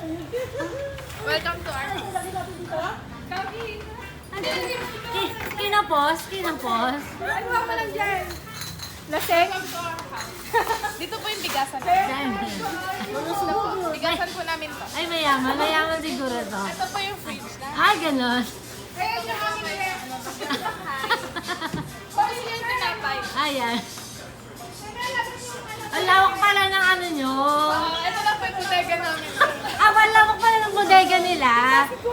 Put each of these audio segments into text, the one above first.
Welcome to our Kinapos? Ano ba lang dyan? Laseng? Dito po yung bigasan. Lulus na po. Bigasan po namin to. Ay, mayaman siguro to. Ito po yung fridge na. Ah, ganon. Kaya yung kami na Pwede yung tinapay. Ayan. Ang lawak pala ng ano nyo. Ito lang po yung bodega namin. Ang lawak pala ng bodega nila.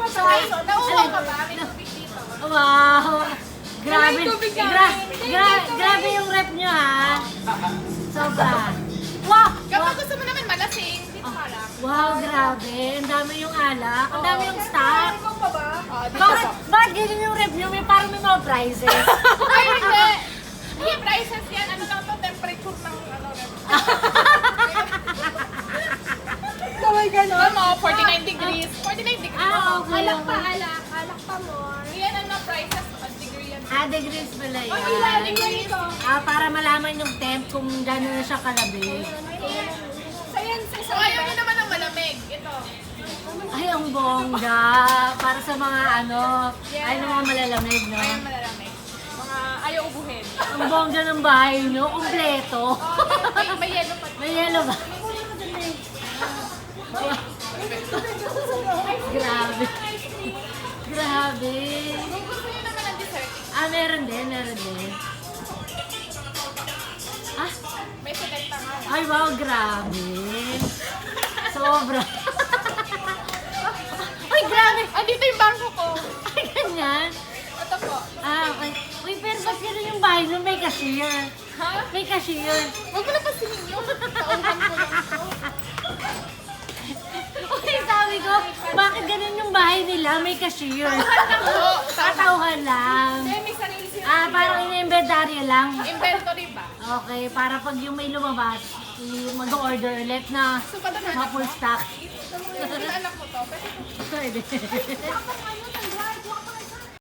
So, nauuhaw ka ba? May tubig dito. Wow. Grabe. May tubig ka. Grabe yung rep nyo, ha. Sobra. Wow. Kapag gusto mo naman malasing, dito ka lang. Wow, grabe. Ang dami yung alak. Ang dami yung stock. Ikaw pa ba? Dito po. Bakit ganyan yung rep nyo? Parang may mga prizes. Ay, hindi. Hindi, prices yan. Ano lang to, temperature ng ano rin. Kaway ganon. Ano, 49 degrees. 49 degrees. Ah, okay. Alak pa more. Yan ano, prices, degree yan. Degrees pala yan. Degrees. Para malaman yung temp kung gano'n na siya kalabig. So, ayaw nyo naman ng malamig. Ito. Ay, ang bongga. Para sa mga ay mga malalamig, no? Ayaw malalamig. Mga ayaw ubuhin. Ang bongga ng bahay nyo, kumpleto. May yelo pa. May yelo ba? Grabe. Grabe. Kung gusto nyo naman ng dessert, Meron din. may select nga. Ay, wow, grabe. Sobra. Ay, grabe. Andito yung bangko ko. Ay, ganyan. Ito po. Okay. Uy, pero ba't gano'n yung bahay nyo? May cashier. Ha? May cashier. Huwag mo na pasingin yun. Tauhan ko lang ito. Uy, sabi ko, bakit ganun yung bahay nila? May cashier. Oo. Katauhan lang. Kaya may sarili sila. Parang ina-inventaryo lang. Inventory ba? Okay, para pag yung may lumabas, mag-order ulit na So, pa naman. full stock. Yung anak mo to. Pwede ko. Pwede.